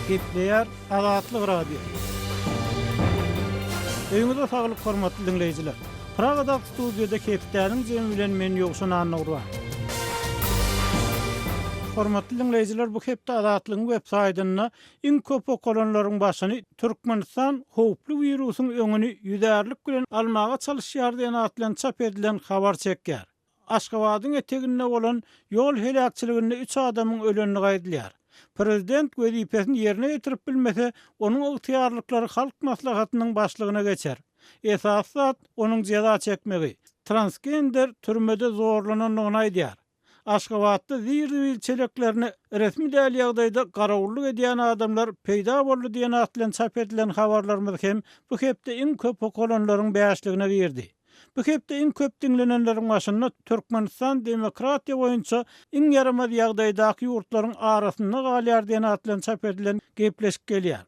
Gepleýär Azatlyk radio. Öňüňizde saglyk hormatly dinleýijiler. Pragada studiýada Kepitaniň jemi bilen men ýogşan anlaýar. Hormatly dinleýijiler, bu hepde Azatlygyň web saýtyna iň köp okulanlaryň başyny Türkmenistan howply wirusyň öňüni ýüzärlik bilen almaga çalyşýar diýen atlan çap edilen habar çekýär. Aşgabatyň eteginde bolan ýol helakçyliginde 3 adamyň ölenini gaýdylýar. Prezident wezipesini ýerine ýetirip bilmese, onuň ygtyýarlyklary halk maslahatynyň başlygyna geçer. Esas zat onuň jaza çekmegi. Transgender türmede zorlananyny aýdýar. Aşgabatda zirwil çeleklerini resmi däl ýagdaýda garawullyk edýän adamlar peýda boldy diýen atlan çap edilen habarlarymyz hem bu hepde iň köp okulanlaryň bäşligine girdi. Bu hepde iň köp dinlenenleriň başynda Türkmenistan demokratiýa boýunça iň yaramaz ýagdaýdaky ýurtlaryň arasynda galýar diýen atlan çap edilen gepleşik gelýär.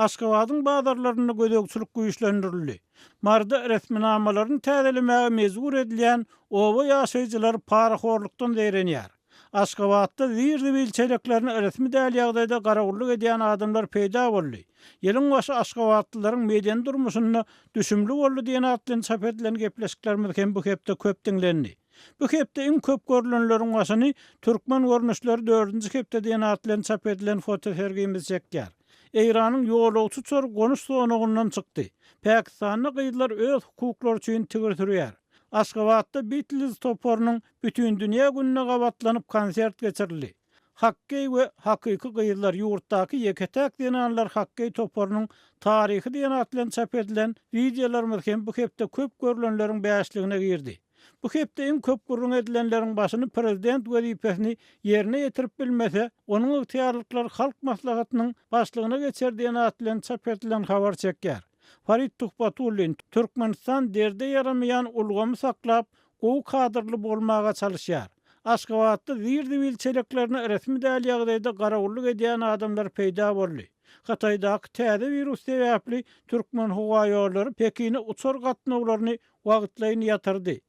Aşgabatyň bazarlaryny gödökçilik güýçlendirildi. Marda resminamalaryny täzelemege mezbur edilýän oba ýaşaýjylar paraxorlukdan zeýrenýär. Aşgabatda zirwil çeleklerini resmi däl ýagdaýda garawullyk edýän adamlar peýda boldy. Ýylyň başy Aşgabatlylaryň meýdan durmuşyny düşümli boldy diýen atlan çap edilen gepleşiklerimiz hem bu hepde köp dinlendi. Bu hepde iň köp görülenleriň başyny türkmen görnüşleri 4-nji hepde diýen atlan çap edilen fotosergimiz çekýär. Eýranyň ýolagçy çor gonuş soňundan çykdy. Pakistanyň gyýdylar öz hukuklary üçin tigir sürýär. Aşgabatda Beatles toporunyň bütün dünýä gününe gabatlanyp konsert geçirildi. Hakkey we hakyky gyýdylar ýurtdaky ýeketäk diýenler hakkey toporunyň taryhy diýen atlan çap edilen videolarymyz hem bu hepde köp görülenleriň bäşligine girdi. Bu hepde iň köp gurrun edilenleriň başyny prezident wezipesini ýerine ýetirip bilmese, onuň ygtyýarlyklary halk maslahatynyň başlygyna geçer diýen atlan çap edilen habar çekýär. Farid Tuhbatullin Türkmenistan derde yaramayan ulgamy saklap, gowy kadrly bolmaga çalyşýar. Aşgabatda zirwil çeleklerini resmi däl ýagdaýda garawullyk edýän adamlar peýda boldy. Hataýdaky täze virus sebäpli türkmen howa ýollary Pekine uçar gatnawlaryny wagtlaýyn ýatyrdy.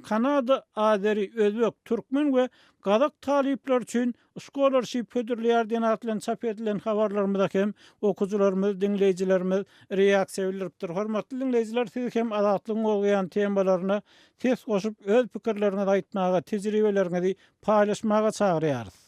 Kanada, Azeri, Özbek, Türkmen we Gazak talipler üçin scholarship hödürlýär diýen atlan çap edilen habarlarymyzda hem okuwçylarymyz, dinleýijilerimiz reaksiýa bildiripdir. Hormatly dinleýijiler, siz hem Azatlygyň bolýan temalaryna ses goşup öz pikirlerinizi aýtmaga, tejribelerinizi paýlaşmaga çagyrýarys.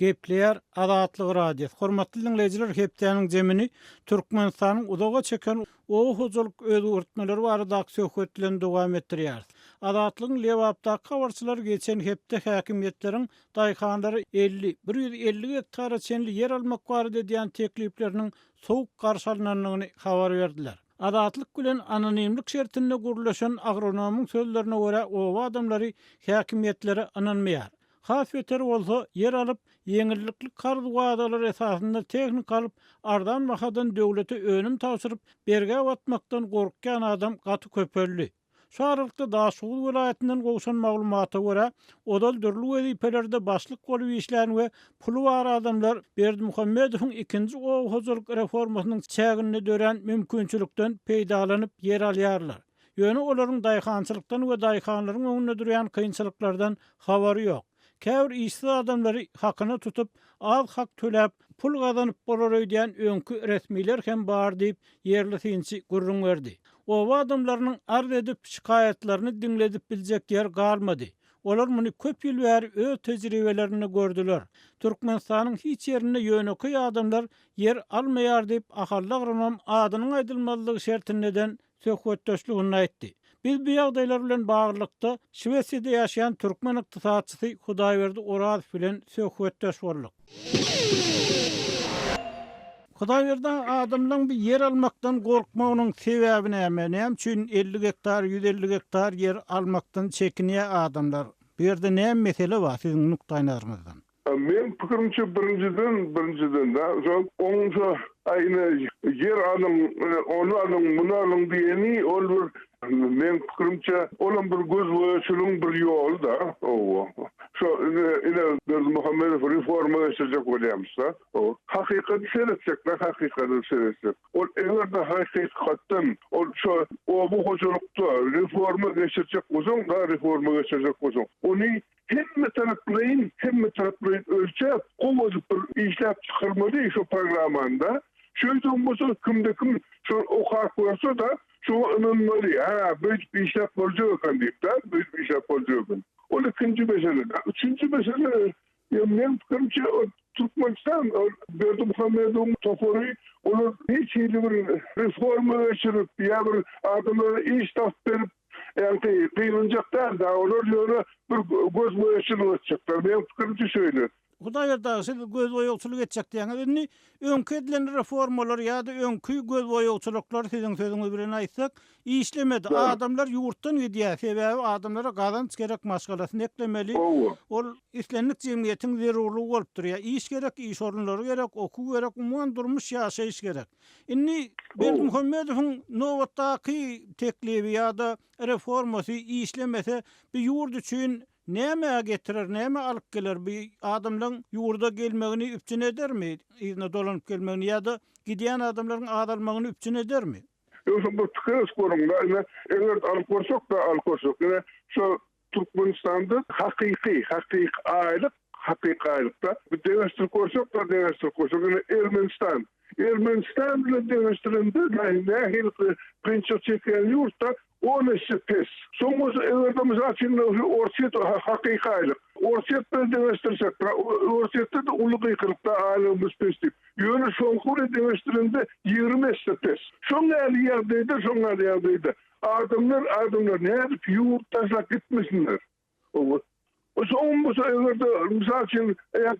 Gepleýär Azatlyk radio. Hormatly dinleýijiler, hepdeniň jemini Türkmenistanyň uzaga çeken o huzurluk öz öwrtmeleri barada söhbetlen dowam etdirýär. Azatlygyň lewapdaky habarçylar geçen hepde häkimetleriň daýhanlary 150 hektara çenli yer almak barada diýen teklipleriniň sowuk garşylanynyny habar berdiler. Azatlyk bilen anonimlik şertinde gurulýan agronomyň sözlerine görä o adamlary häkimetlere ananmaýar. Has beter bolsa yer alıp yeňillikli karz wadalar esasında teknik alıp ardan mahadan döwlete önüm tapşyryp berge batmakdan gorkýan adam gaty köpelli. Şu aralykda Daşugur vilayetinden gowşan maglumaty görä, odal dürlü wezipelerde başlyk bolup işlän we pulu bar adamlar Berdimuhammedowyň ikinji owhuzurluk reformasynyň çägini dören mümkinçilikden peýdalanyp yer alýarlar. Ýöne olaryň daýhançylykdan we daýhanlaryň öňünde durýan kynçylyklardan habary ýok. Käbir işsiz adamlary hakyny tutup, az hak töläp, pul gazanyp bolar öýdýän öňkü resmiler hem bar diýip ýerli synçy gurrun berdi. O adamlaryň arz edip şikaýetlerini dinledip biljek ýer galmady. Olar muny köp ýyl bäri öz tejribelerini gördüler. Türkmenistanyň hiç ýerinde ýöneky adamlar yer almaýar diýip ahalla agronom adynyň aýdylmazlygy şertinden söhbetdeşligini aýtdy. Biz bu ýagdaýlar bilen baglykda Şwesiýada ýaşaýan türkmen ykdysatçysy Hudaýberdi Oraz bilen söhbetdeş boldyk. Hudaýberdi adamlaryň bir yer almakdan gorkmagynyň sebäbi näme? Näme üçin 50 hektar, 150 hektar yer almakdan çekinýär adamlar? Bu ýerde näme mesele bar siziň nukdaýnaryňyzdan? Men pikirimçe birinciden da onunca aynı yer alın, onu alın, bunu alın diyeni olur. Men pikirimçe olan bir göz boyaçılığın bir yol da. şu ile Muhammed reforma geçecek olayamsa o hakikati seyredecekler, hakikati seyredecek. O eğer de hakikatten o bu hocalıkta reforma geçecek olsun da reforma geçecek olsun. Onu hem taraflayın ölçüp kovadıp işlep çıkarmalı şu programında. Şöyle olsa kimde şu okar koyarsa da şu önünmeli. Büyük bir işlep olacak deyip de büyük bir işlep olacak. O ikinci mesele. Üçüncü mesele ben fikrimce Türkmenistan Berdi Muhammed'in toporu onu hiç iyi bir reforma geçirip ya bir adamlara iş verip yani kıyılacaklar da olur yolu bir göz boyasını olacaklar. Ben fikrimce şöyle. Hudaýa daşy göz boýagçylyk etjek diýeni öňkü edilen reformalar ýa-da öňkü göz boýagçylyklar siziň sözüňiz bilen aýtsak işlemedi. Adamlar ýurtdan gidýär. Sebäbi adamlara gazanç gerek maşgalasyny eklemeli. Ol islenlik jemgyýetiň zerurlugy bolup durýar. İş gerek, iş orunlary gerek, okuw gerek, umumyň durmuş ýaşaýyş gerek. Inni Berdi Muhammedowyň nowatdaky teklibi ýa-da reformasy işlemese bir ýurt üçin näme getirir, näme alyp gelir? Bir adamlaryň ýurda gelmegini üpçün edermi? Ýa-da dolanyp gelmegini ýa-da gidýän adamlaryň adalmagyny üpçün edermi? Ýoksa bu tıkırız korumda, eğer alkorsak da alkorsak. Şu Türkmenistan'da hakiki aylıkta bir devestir korsak da devestir korsak. Ermenistan bile devestirinde nahil prinçip çeken yurtta onu pes. Somuz everdemiz açın orçet hakiki aylık. Orçet bile devestirsek orçette de ulu kıykırıkta ailemiz pestik. Yönü sonkuru devestirinde 20 pes. Şongali yerdeydi. Adamlar ne yapıp yurt taşlak gitmesinler. O son bu everde misal için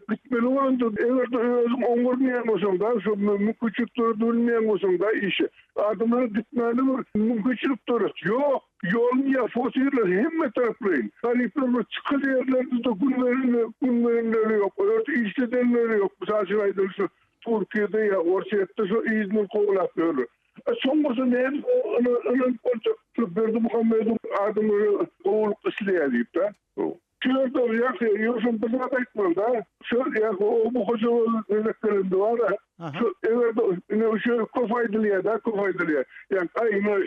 gitmeli olundu. Everde özüm onurmayan olsam da şu mümkünçük durulmayan olsam da işi. Adamlar gitmeli mümkünçülük durur. Yok. Yolun fosiller hem taraflayın. Tarifler çıkıl yerlerde de gün verimleri yok. Örtü işledenleri yok. Misal için aydın Türkiye'de ya Orçiyette şu İzmir kovulatıyorlar. Son bu ne? Onun Berdi Muhammed'in adımları kovuluk işleyeliyip de. Şöyle yosun bana bakmam da. Şöyle o bu hocaların eleklerinde var da. Şu kofaydılıya. Yani aynı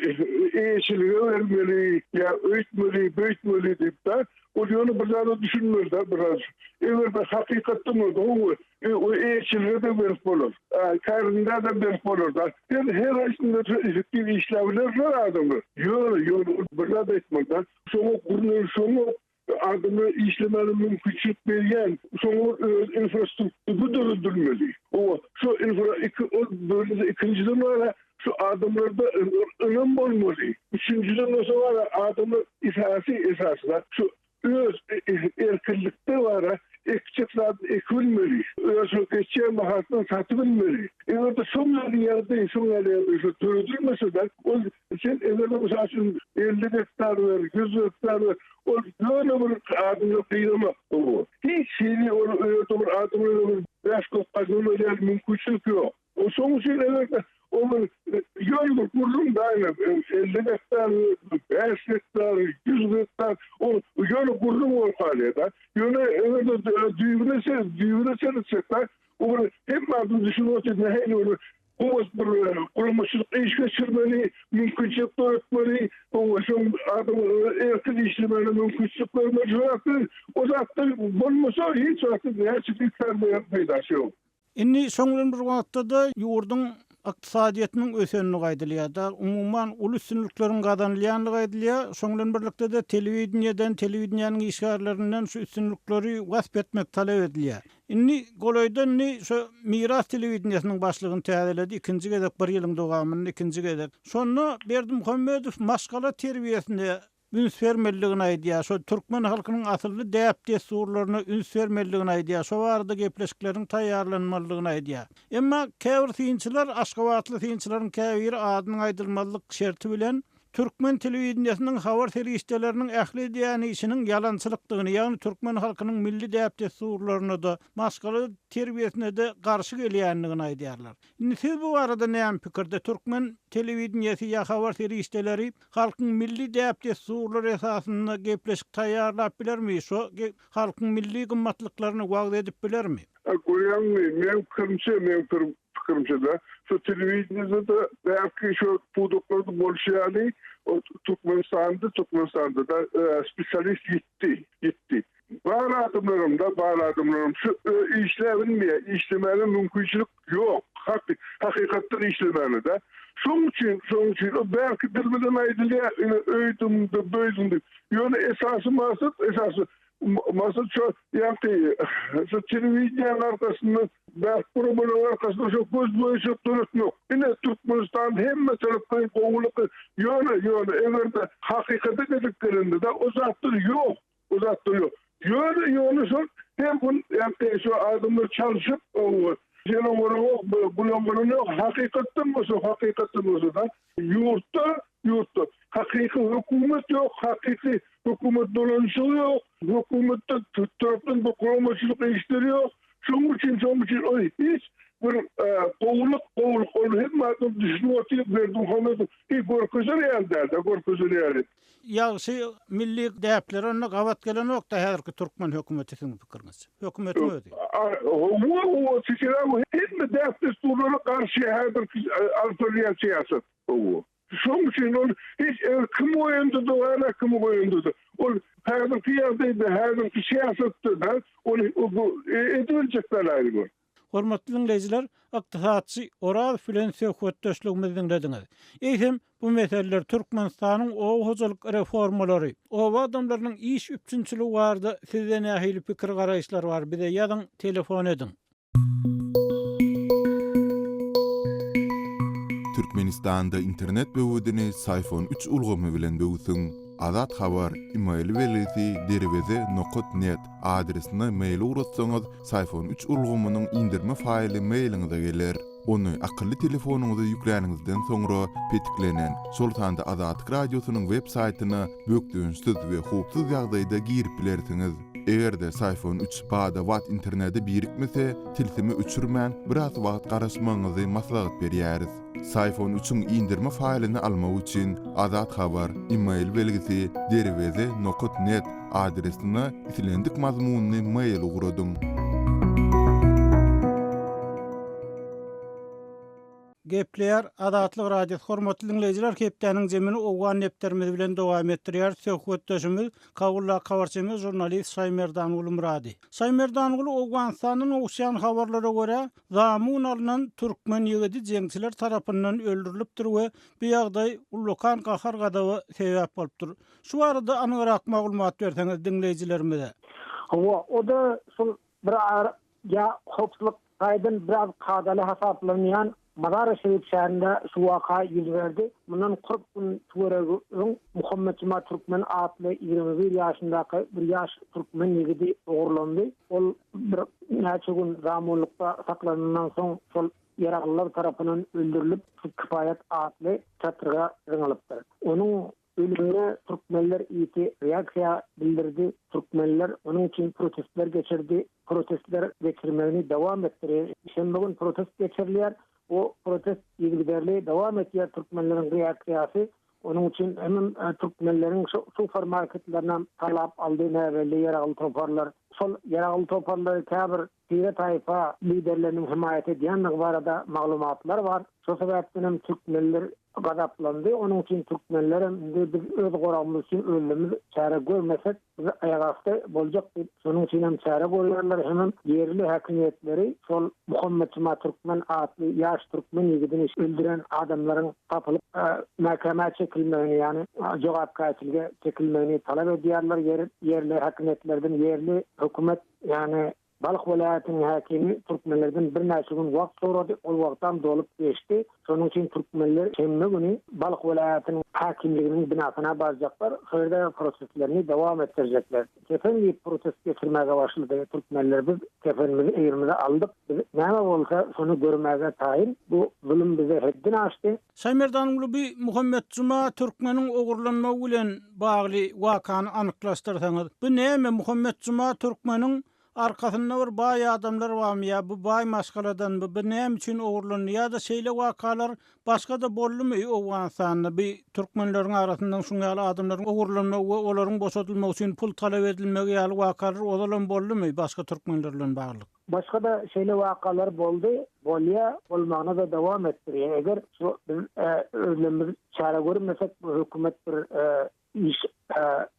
eşiliği vermeli, ya büyütmeli deyip de. O yönü biraz düşünmüyor da biraz. Evet hakikatte mi? O eşiliği de verip olur. Kayrında da verip olur da. Yani her aslında bir işlevler var adamı. Yolu biraz etmem da. Sonra adamı işlemeli mümkünçülük bergen soňra infrastruktury döndürmeli. O şu böyle ikinciden var şu adamlarda önem bolmaly. Üçüncüden var adamı esasda şu öz erkinlikte var ekçekler ekilmeli. Şu geçen mahattan satılmeli. Evet sonları yerde şu döndürmese de o sen evde mesela 50 hektar var, 100 hektar var. O böyle bir adamı kıyılma. Hiç şeyini adamı yaş kopazılmayan mümkünçülük yok. O son şey evet yol kurdum da 50 hektar, 5 hektar, 100 hektar o yolu kurdum o halde. Yolu evet düğüne seyredecekler. O hep adım düşünüyordu ne hele olur. O kurulmuşluk iş geçirmeli, mümkünçülük öğretmeli, o adamı erken işlemeli, mümkünçülükler mecburatı. O zaten bulmasa hiç artık gerçekten peydası yok. Inni soňlan bir wagtda da ýurdun iqtisadiýetynyň ösenini gaýdylýar da umumyň ulu üstünlikleriň gazanylýanlygy gaýdylýar. Soňlan birlikde de telewizionyanyň işgärlerinden şu üstünlikleri gasp etmek talep edilýär. Inni golaýdan şu Miras telewizionyanyň başlygyny täzeledi. Ikinji gezek bir ýylyň dowamyny ikinji gezek. Şonu Berdi Muhammedow maşgala terbiýesinde üns vermeligini aýdýar. Şo türkmen halkynyň asylly däp desurlaryna üns vermeligini aýdýar. Şo barada gepleşikleriň taýýarlanmalygyny aýdýar. Emma käbir synçylar Aşgabatly synçylaryň käbir adynyň aýdylmalyk şerti bilen Türkmen telewizionynyň habar terişdeleriniň ähli diýeni işiniň ýalançylykdygyny, ýagny türkmen halkynyň milli däpde surlaryna da, maskaly terbiýesine de garşy gelýändigini aýdýarlar. Indi siz bu arada näme pikirde? Türkmen telewizionyasy ýa habar terişdeleri halkyň milli däpde surlary esasyna gepleşik taýýarlap bilermi? Şo halkyň milli gymmatlyklaryny wagt edip bilermi? Koýanmy, men fikrimçe de şu televizyonda belki şu pudoklарды bolşýany o Türkmenistanda da spesialist gitti. Bağlı adımlarım şu işlemenin mümkünçülük yok. Hakikatten işlemeli de. Şoň üçin o belki bilmeden aýdylýar, öýdümdi, böýdümdi. Ýöne esasy maksat şu yani şu televizyon arkasında belki programın arkasında şu göz boyunca yok. Yine Türkmenistan hem mesela koğuluk yöne everde hakikati dediklerinde de uzattır yok. Yöne son hem bu yani şu adımlar çalışıp bunun yok hakikatten olsa da yurtta hakiki hükümet yok, hakiki hükümet dolanışığı yok, hükümette taraftan bu kuramaçılık işleri yok. Şunun için o hiç bir koğuluk onu hep madem düşünüyordu, verdim hanımefendi, gorkuzun yani. Ýagşy milli däpler onda gawat gelen okda häzirki türkmen hökümeti siň pikiriňiz. Hökümet öýdi. O çiçeği hep däpler surlara karşı häzirki altyapy siýasat. Şoň üçin hiç kim oýandy. O häzirki ýerde häzirki siýasatda da onu edilecekler aýdyr. Hormatly dinleyijiler, ykdysatçy Oraz bilen söhbetdeşligimiziň dinlediňiz. Eýsem bu meseleler Türkmenistanyň owa hojalyk reformalary, owa adamlarynyň iş üçinçiligi bardy. Sizde nähili pikir garaýşlar bar? Bize ýazyň, telefon edin. Türkmenistanda internet böwüdini Sayfon 3 ulgamy bilen böwüsüň. Azat habar email welisi derweze.net adresine mail uratsaňyz Sayfon 3 ulgamynyň indirme faýly mailiňize geler. Onu akıllı telefonuňyza ýükläniňizden soňra petiklenen Sultanda Azat radiosynyň web saýtyna bökdüňsiz we hupsuz ýagdaýda girip bilersiňiz. Egerde Sayfon 3 bada wat interneti birikmese, tilsimi öçürmän biraz wagt garaşmaňyzy maslahat berýäris. Sayfon 3'ün indirme faýlyny almak üçin Azat habar email belgisi derweze.net adresine itilendik mazmunny mail ugradyň. Gepler Adatlyk radio hormatly dinleyijiler, hepdeniň jemini owgan nepderimiz bilen dowam etdirýär. Söhbetdeşimiz Kagulla habarçymyz jurnalist Saymerdan Ulumradi. Saymerdan ulu Owganstanyň owşan habarlara görä, zamun alynan türkmen ýigidi jeňçiler tarapyndan öldürilipdir we bu ýagdaý ullukan gahar gadawy sebäp bolupdyr. Şu arada anyrak maglumat berseňiz dinleyijilerimize. O da şol bir ya hopslyk gaýdyn biraz kadaly hasaplanýan Mazar Şerif şäherinde şu waka ýüz berdi. Mundan 40 gün töweregiň Muhammed Cuma Türkmen atly 21 ýaşyndaky bir ýaş türkmen ýigidi ogurlandy. Ol bir näçe gün zamonlukda saklanandan soň şol ýaraglylar tarapyndan öldürilip Kifayet atly çatyrga ýyňylypdyr. Onuň ölümüne Türkmenler ýeti reaksiýa bildirdi. Türkmenler onun için protestler geçirdi. Protestler geçirmegini dowam etdirýär. Şembe gün protest geçirilýär. O protest ýigderli dowam etýär. Türkmenleriň reaksiýasy onun için hemen Türkmenleriň şu formarketlerinden talap aldy näweli ýaragly toparlar. Şol ýaragly toparlar käbir Tire taýpa liderleriniň himayet edýänligi barada maglumatlar var. Şu sebäpden Türkmenler gadaplandy. Onun için Türkmenlerin öz goramyz üçin ölümimiz çare görmesek aýagafda boljak diýip şonuň üçin hem çare görýärler. Hem yerli häkimetleri şol Muhammed Cuma Türkmen atly ýaş türkmen ýigidini öldüren adamlaryň tapylyp mäkeme çekilmegini, ýani jogapkaçylyga çekilmegini talap edýärler. Yerli häkimetlerden, yerli hökümet ýani Balyk welaýatynyň häkimi türkmenlerden bir näçe gün wagt sorady. Ol wagtdan dolup geçdi. Şonuň üçin türkmenler şemme güni Balyk welaýatynyň häkimliginiň binasyna barjaklar. Şeýle proseslerini dowam etdirecekler. Kefenli proses geçirmäge başlady. Türkmenler biz kefenimizi eýerimize aldyk. Näme bolsa şonu görmäge taýin. Bu zulüm bize heddini aşdy. Saýmerdan Uluby Muhammed Cuma türkmeniň ogurlanma bilen bagly wakany anyklaşdyrsaňyz, bu näme Muhammed Cuma türkmeniň arkasynda bir baý adamlar barmy ýa bu baý maskaladan bu näme üçin ogurlanýar ýa-da şeýle wakalar başga da boldymy Owganistanda bir türkmenleriň arasyndan şuňaly adamlaryň ogurlanma we olaryň boşadylmagy üçin pul talap edilmegi ýaly wakalar odalan boldymy başga türkmenler bilen baglyk? Başka da şeyle wakalar boldy, bolýa, bolmagyna da dowam etdirýär. Eger şu özlemimiz çare görmesek bu hökümet bir iş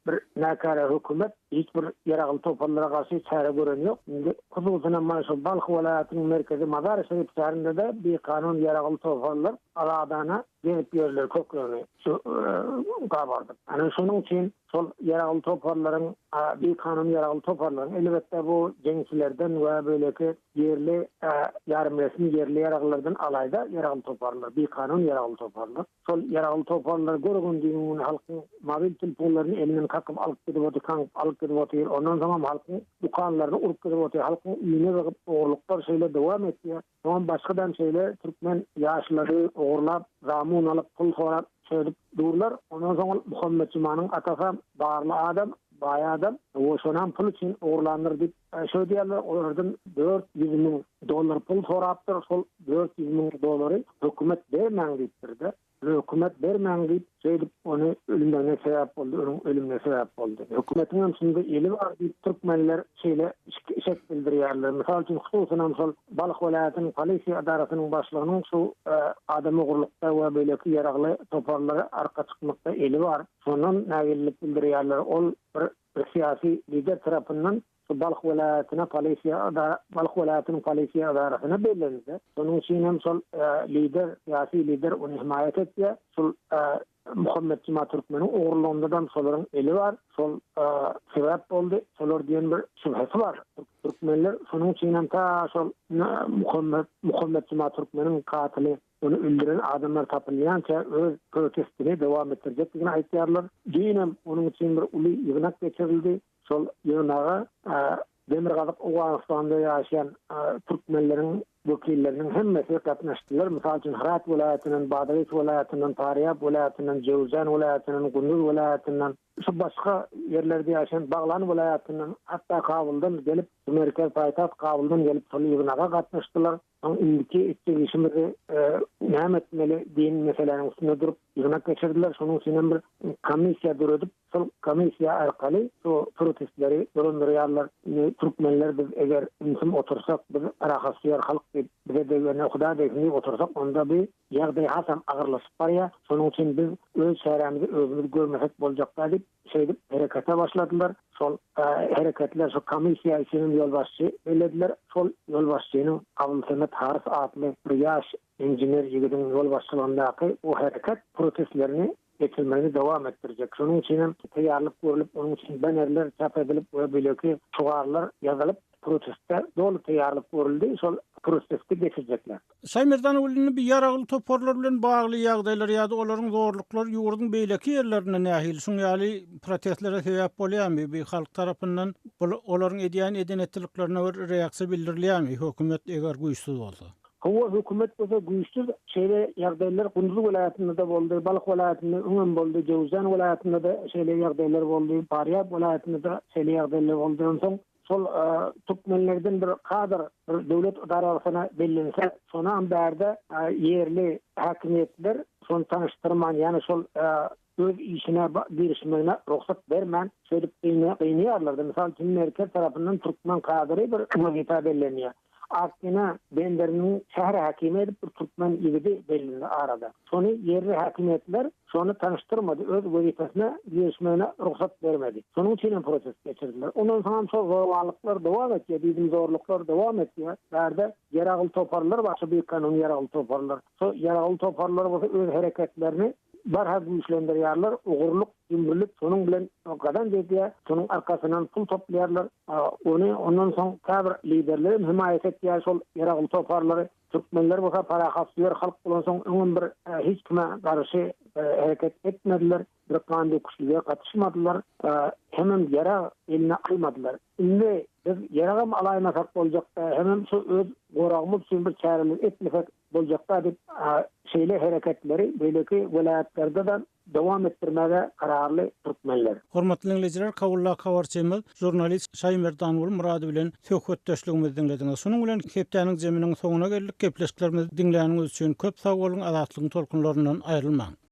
bir nakara hökümet hiç bir ýaragyl toparlara garşy çare gören ýok. Hususan maşa Balyk welaýatynyň merkezi Mazar Şerif şäherinde de bir kanun ýaragyl toparlar aladana gelip ýerler köklerini şu gabardy. Ana şonuň üçin sol ýaragyl toparlaryň bir kanun ýaragyl toparlaryň elbetde bu jeňçilerden we böyleki yerli ýarym resmi yerli ýaraglardan alayda ýaragyl toparlar bir kanun ýaragyl toparlar. Sol ýaragyl toparlar görgün diýen halkyň mobil telefonlaryny elinden kakıp alıp gidip otyr. Ondan sonra halkyň dukanlaryny urup gidip otyr. Halkyň iýine bakıp ogurluklar şeýle dowam etýär. Son başgadan şeýle türkmen ýaşlary ogurlap, ramun alıp pul sorap söýüp durlar. Ondan sonra Muhammed Cuma'nın atasa barly adam, baý adam, o şonan pul için ogurlandyr diýip söýdýärler. Onlardan $400,000 pul sorapdyr. Sol $400,000 hökümet bermäň diýipdir. Hökümet bermäň diýip söýüp onu ölümlerine sebäp boldy, onun ölümine sebäp boldy. Hökümetiň içinde eli bar diýip türkmenler şeýle şek bildirýärler. Misal üçin hususan Balyk welaýatynyň polisiýa adaratynyň başlygynyň şu adam ogurlukda we beýleki ýaragly toparlara arka çykmakda eli bar. Şondan nägelik bildirýärler. Ol bir siyasi lider tarapyndan Balyk welaýatyna Balyk welaýatynyň polisiýa adaratyna berildi. Şonuň üçin hem sol lider, siyasi lider onu himayet etdi. Sol Muhammed Cuma türkmeniň ogurlanmadan solaryň eli bar. Sol sebäp boldy. Solar diýen bir şübhesi bar. Türkmenler şonuň üçin hem ta şol Muhammed Cuma türkmeniň katyly onu öldüren adamlar tapylýança öz protestini dowam etdirjekdigini aýtýarlar. Diýenem onuň üçin bir uly ýygnak geçirildi. Sol ýygnaga Demirgazyk Owganistanda ýaşaýan türkmenleriň wekilleriniň hemmesi gatnaşdylar. Mysal üçin Herat welaýatynyň, Badagys welaýatynyň, Taryýat welaýatynyň, Jowzan welaýatynyň, Gündüz welaýatynyň, şu başga ýerlerde ýaşaýan Baglan welaýatynyň, hatda Kabuldan gelip, Merkez paýtaht Kabuldan gelip sol ýygnaga gatnaşdylar. Indiki etdirişimizi näme etmeli diýen meselelerin üstünde durup ýygnak geçirdiler. Şonuň üçin bir komissiýa duradyp, sol komissiýa arkaly şu protestleri göründürýärler. Türkmenler biz eger insim otursak, biz arahasyar halk bize de Huda diýip otursak, onda bir ýagdaý hasam agyrlaşyp barýar. Şonuň üçin biz öz şäherimizi özümüz görmesek boljak diýip şeýdip herekete başladylar. Sol hereketler şu komissiýa üçin ýolbaşçy belediler. Sol ýolbaşçynyň Abdulsamet Haris adly bir ýaş injener ýigitiň ýolbaşçylygyndaky o hereket protestlerini geçirmeni dowam etdirjek. Şonuň üçin taýýarlyk görülip, onuň üçin banerler çap edilip we beýleki şugarlar ýazylyp protestde dolu taýýarlyk görüldi. Şol protestde geçirjekler. Saýmerdan Ulyny bir ýaragyl toparlar bilen bagly ýagdaýlar ýa-da olaryň zorluklar ýurdun beýleki ýerlerine nähil şuňaly protestlere sebäp bolýarmy? Bir halk tarapyndan olaryň edýän edenetliklerine bir reaksiýa bildirilýärmi? Hökümet eger güýçsiz bolsa. Hawa hökümet bolsa güýçsiz şeýle ýagdaýlar Gündüz welaýatynda da boldy, Balyk welaýatynda öňem boldy, Jowzan welaýatynda da şeýle ýagdaýlar boldy, Taryýat welaýatynda da şeýle ýagdaýlar boldy. Soň sol türkmenlerden bir kadr bir döwlet idarasyna bellense, şondan bärde yerli häkimetler şonu tanıştyrman, ýani sol öz işine girişmegine ruhsat bermän, söýüp gynýarlar. Misal üçün merkez tarapyndan türkmen kadry bir wagita bellenýär. Aksine benderinin şäher häkimi edip bir türkmen ýigidi belli arada. Şonu yerli häkimetler şonu tanıştırmadı, öz wagitasyna girişmegine ruhsat bermedi. Şonuň üçin protest geçirdiler. Ondan soň şol zorluklar dowam etdi, bizim zorluklar dowam etdi. Bärde ýaragyl toparlar, başga bir kanun ýaragyl toparlar. Şo ýaragyl toparlar bolsa öz hereketlerini barha güýçlendirýärler, ugurluk, cümbürlük şonuň bilen gadan dediýär, şonuň arkasyndan pul toplaýarlar. Onu ondan soň käbir liderler himayet etýär şol ýaragly toparlary. Türkmenler bolsa para hasýar halk bolan soň öňün bir hiç kime garşy hareket etmediler. Bir kandy kuşluğa gatnaşmadylar. Hemen yara eline almadylar. Indi biz yaragam alaymasak boljakda, hemen şu öz goragymyz üçin bir çärelik etmesek boljakda dip şeýle hareketleri beýleki welaýatlerde da dowam etdirmäge kararly Türkmenler. Hormatly dinleyijiler, Kavulla Kawarçymyz, jurnalist Şaýmer Danwul Murady bilen söhbetdeşligimizi dinlediňiz. Şonuň bilen hepdeniň jeminiň soňuna geldik. Gepleşiklerimizi dinleýäniňiz üçin köp sag bolun, azatlygyň tolkunlaryndan aýrylmaň.